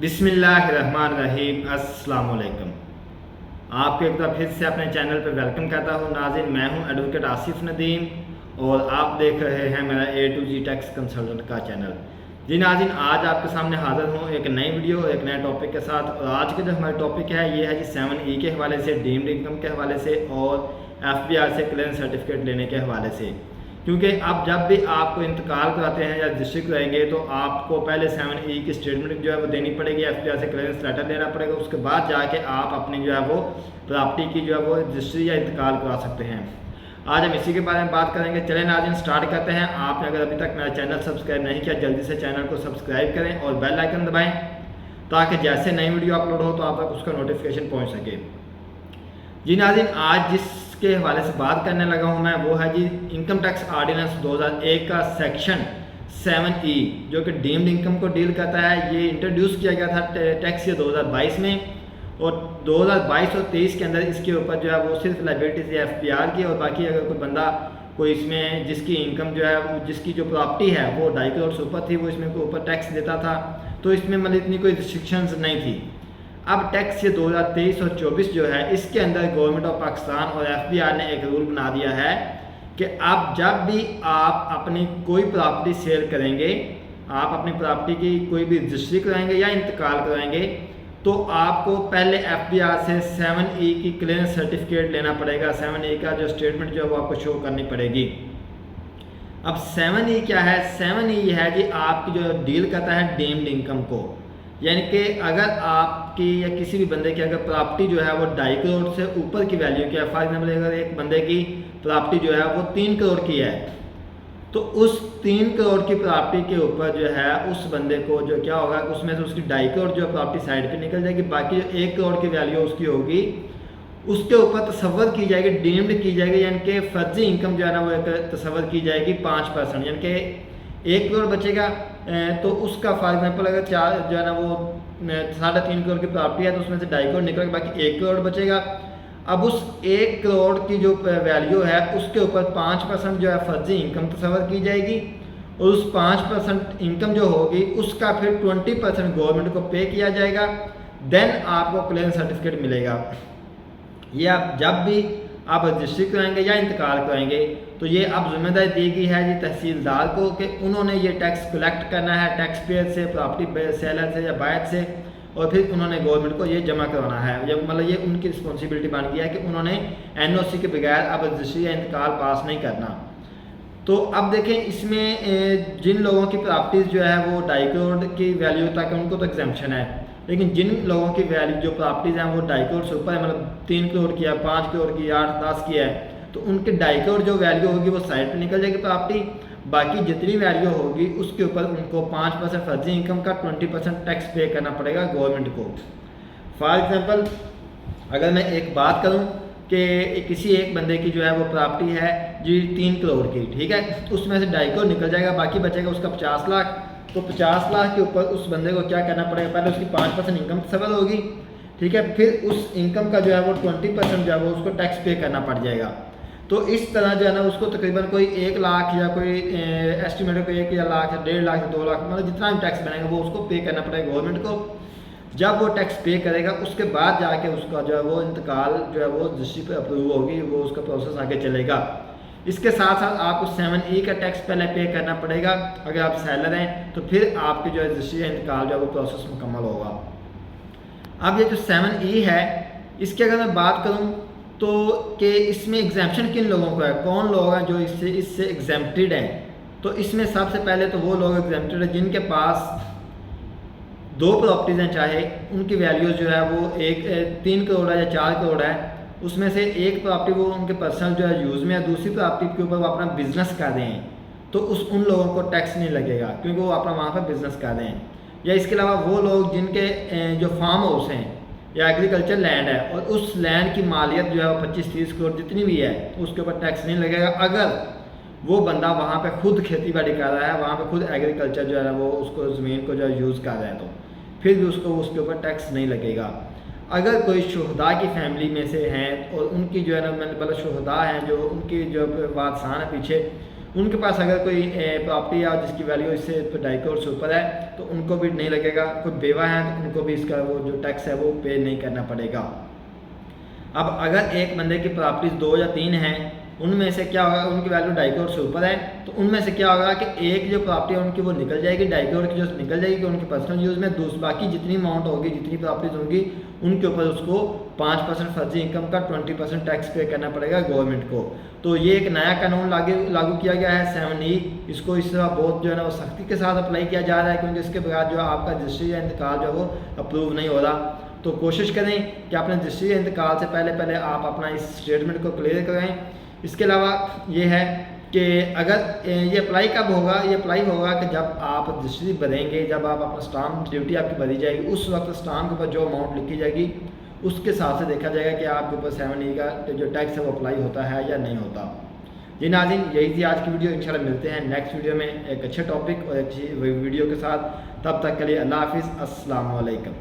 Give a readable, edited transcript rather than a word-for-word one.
बिस्मिल्लाहिर्रहमानिर्रहीम। अस्सलाम वालेकुम। आपको एक बार फिर से अपने चैनल पर वेलकम करता हूँ। नाज़रीन, मैं हूँ एडवोकेट आसिफ नदीम और आप देख रहे हैं मेरा A to Z tax consultant का चैनल। जी नाज़रीन, आज आपके सामने हाज़िर हूँ एक नई वीडियो एक नए टॉपिक के साथ। और आज के जो हमारा टॉपिक है ये है जी 7E के हवाले से, डीम्ड इनकम के हवाले से और FBR से क्लियरेंस सर्टिफिकेट लेने के हवाले से। क्योंकि अब जब भी आपको इंतकाल कराते हैं या रजिस्ट्री कराएंगे तो आपको पहले 7E की स्टेटमेंट जो है वो देनी पड़ेगी, FBR से क्लियरेंस लेटर लेना पड़ेगा। उसके बाद जाके आप अपनी जो है वो प्रॉपर्टी की जो है वो रजिस्ट्री या इंतकाल करा सकते हैं। आज हम इसी के बारे में बात करेंगे। चलें नाज़रीन, स्टार्ट करते हैं। आपने अगर अभी तक मेरा चैनल सब्सक्राइब नहीं किया, जल्दी से चैनल को सब्सक्राइब करें और बेल आइकन दबाएँ ताकि जैसे नई वीडियो अपलोड हो तो आप तक उसका नोटिफिकेशन पहुँच सके। जी नाज़रीन, आज जिसके हवाले से बात करने लगा हूं मैं वो है जी इनकम टैक्स ऑर्डिनेंस 2001 का सेक्शन 7E जो कि डीम्ड इनकम को डील करता है। ये इंट्रोड्यूस किया गया था टैक्स ईयर 2022 में और 2022 और 23 के अंदर इसके ऊपर जो है वो सिर्फ लायबिलिटीज या FBR की, और बाकी अगर कोई बंदा कोई इसमें जिसकी इनकम जो है जिसकी जो प्रॉपर्टी है वो 2.5 करोड़ से ऊपर थी, वो इसमें ऊपर टैक्स देता था। तो इसमें मतलब इतनी कोई रिस्ट्रिक्शंस नहीं थी। अब टैक्स ये 2023 और 24 जो है इसके अंदर गवर्नमेंट ऑफ पाकिस्तान और FBR ने एक रूल बना दिया है कि अब जब भी आप अपनी कोई प्रॉपर्टी सेल करेंगे, आप अपनी प्रॉपर्टी की कोई भी रजिस्ट्री कराएंगे या इंतकाल कराएंगे तो आपको पहले FBR से 7E की क्लियरेंस सर्टिफिकेट लेना पड़ेगा। 7E का जो स्टेटमेंट जो है वो आपको शो करनी पड़ेगी। अब 7E क्या है? 7E है जी आपकी जो डील करता है डीम्ड इनकम को, यानी कि अगर आपकी या किसी भी बंदे की अगर प्रॉपर्टी जो है वो 2.5 करोड़ से ऊपर की वैल्यू की है, फॉर एग्जाम्पल अगर एक बंदे की प्रॉपर्टी जो है वो 3 करोड़ की है तो उस 3 करोड़ की प्रॉपर्टी के ऊपर जो है उस बंदे को जो क्या होगा, उसमें से उसकी 2.5 करोड़ जो प्रॉपर्टी साइड पे निकल जाएगी, बाकी जो 1 करोड़ की वैल्यू उसकी होगी उसके ऊपर तसव्वुर की जाएगी, डीम्ड की जाएगी, यानी कि फर्जी इनकम जो है ना वो एक तसव्वुर की जाएगी 5%, यानी कि 1 करोड़ बचेगा तो उसका फॉर एग्जाम्पल अगर चार जो है ना वो 3.5 करोड़ की प्रॉपर्टी है तो उसमें से 2.5 करोड़ निकलेगा, बाकी 1 करोड़ बचेगा। अब उस 1 करोड़ की जो वैल्यू है उसके ऊपर 5% जो है फर्जी इनकम तस्वर की जाएगी और उस 5% इनकम जो होगी उसका फिर 20% गवर्नमेंट को पे किया जाएगा। देन आपको क्लियरेंस सर्टिफिकेट मिलेगा। ये आप जब भी आप रजिस्ट्री कराएंगे या इंतकाल कराएंगे तो ये अब जिम्मेदारी दी गई है जी तहसीलदार को कि उन्होंने ये टैक्स कलेक्ट करना है टैक्स पेयर से, प्रॉपर्टी सेलर से या बायर से, और फिर उन्होंने गवर्नमेंट को ये जमा करवाना है। जब मतलब ये उनकी रिस्पॉन्सिबिलिटी बन गया है कि उन्होंने NOC के बगैर अब रजिस्ट्री या इंतकाल पास नहीं करना। तो अब देखें इसमें जिन लोगों की प्रॉपर्टीज़ जो है वो 2.5 करोड़ की वैल्यू तक उनको तो एग्जेम्पशन है, लेकिन जिन लोगों की वैल्यू जो प्रॉपर्टीज़ हैं वो 2.5 करोड़ से ऊपर है, मतलब 3 करोड़ की है, 5 करोड़ की, 8-10 की है, तो उनके 2.5 करोड़ जो वैल्यू होगी वो साइड पे निकल जाएगी प्रॉपर्टी। बाकी जितनी वैल्यू होगी उसके ऊपर उनको 5% फर्जी इनकम का 20% टैक्स पे करना पड़ेगा गवर्नमेंट को। फॉर एग्जांपल अगर मैं एक बात करूं कि किसी एक बंदे की जो है वो प्रॉपर्टी है जी 3 करोड़ की, ठीक है, उसमें से 2.5 करोड़ निकल जाएगा, बाकी बचेगा उसका 50 लाख। तो 50 लाख के ऊपर उस बंदे को क्या करना पड़ेगा? पहले उसकी 5% इनकम तस्वर होगी, ठीक है, फिर उस इनकम का जो है वो 20% जो है वो उसको टैक्स पे करना पड़ जाएगा। तो इस तरह जो है ना उसको तकरीबन कोई 1 लाख या कोई एस्टिमेट कोई 1 लाख, 1.5 लाख, 2 लाख, मतलब जितना भी टैक्स बनेगा वो उसको पे करना पड़ेगा गवर्नमेंट को। जब वो टैक्स पे करेगा उसके बाद जाके उसका जो है वो इंतकाल जो है वो रजिस्ट्री पे अप्रूव होगी, वो उसका प्रोसेस आगे चलेगा। इसके साथ साथ आपको 7E का टैक्स पहले पे करना पड़ेगा। अगर आप सेलर हैं तो फिर आपकी जो है रजिस्ट्री या इंतकाल जो है वो प्रोसेस मुकम्मल होगा। अब ये जो 7E है इसकी अगर मैं बात करूँ तो कि इसमें एग्जाम्पशन किन लोगों को है, कौन लोग हैं जो इससे एग्जेम्प्टेड हैं? तो इसमें सबसे पहले तो वो लोग एग्जेम्प्टेड हैं जिनके पास 2 प्रॉपर्टीज़ हैं, चाहे उनकी वैल्यू जो है वो 3 करोड़ है या 4 करोड़ है, उसमें से एक प्रॉपर्टी वो उनके पर्सनल जो है यूज़ में है, दूसरी प्रॉपर्टी के ऊपर वो अपना बिजनेस कर रहे हैं तो उन लोगों को टैक्स नहीं लगेगा क्योंकि वो अपना वहाँ पर बिजनेस कर रहे हैं। या इसके अलावा वो लोग जिनके जो फार्म हाउस हैं या एग्रीकल्चर लैंड है और उस लैंड की मालियत जो है वो 25-30 करोड़ जितनी भी है उसके ऊपर टैक्स नहीं लगेगा। अगर वो बंदा वहाँ पे खुद खेती बाड़ी कर रहा है, वहाँ पे खुद एग्रीकल्चर जो है ना वो उसको ज़मीन को जो है यूज़ कर रहा है तो फिर भी उसको उसके ऊपर टैक्स नहीं लगेगा। अगर कोई शुहदा की फैमिली में से हैं और उनकी जो है ना मैंने बोला शुहदा हैं जो उनकी जो वारसान है पीछे, उनके पास अगर कोई प्रॉपर्टी या जिसकी वैल्यू इससे 2.5 करोड़ से ऊपर है तो उनको भी नहीं लगेगा। कोई बेवा है तो उनको भी इसका वो जो टैक्स है वो पे नहीं करना पड़ेगा। अब अगर एक बंदे की प्रॉपर्टीज 2 या 3 हैं, उनमें से क्या होगा, उनकी वैल्यू 2.5 करोड़ से ऊपर है तो उनमें से क्या होगा कि एक जो प्रॉपर्टी है उनकी वो निकल जाएगी, 2.5 करोड़ की जो निकल जाएगी उनके पर्सनल यूज़ में। बाकी जितनी अमाउंट होगी, जितनी प्रॉपर्टीज होंगी, उनके ऊपर उसको 5% फर्जी इनकम का 20% टैक्स पे करना पड़ेगा गवर्नमेंट को। तो ये एक नया कानून लागू किया गया है 7E। इसको इस तरह बहुत जो है ना वो सख्ती के साथ अप्लाई किया जा रहा है, क्योंकि इसके बगैर जो आपका रजिस्ट्री या इंतकाल जो है वो अप्रूव नहीं हो रहा। तो कोशिश करें कि अपने रजिस्ट्री या इंतकाल से पहले आप अपना इस स्टेटमेंट को क्लियर कराएं। इसके अलावा ये है कि अगर ये अप्लाई कब होगा, ये अप्लाई होगा कि जब आप रजिस्ट्री भरेंगे, जब आप अपना स्टाम्प ड्यूटी आपकी भरी जाएगी, उस वक्त स्टाम्प के ऊपर जो अमाउंट लिखी जाएगी उसके हिसाब से देखा जाएगा कि आपके ऊपर 7E का जो टैक्स है वो अप्लाई होता है या नहीं होता। जी नाज़रीन, यही थी आज की वीडियो। इंशाल्लाह मिलते हैं नेक्स्ट वीडियो में एक अच्छे टॉपिक और अच्छी वीडियो के साथ। तब तक के लिए अल्लाह हाफिज़, अस्सलाम वालेकुम।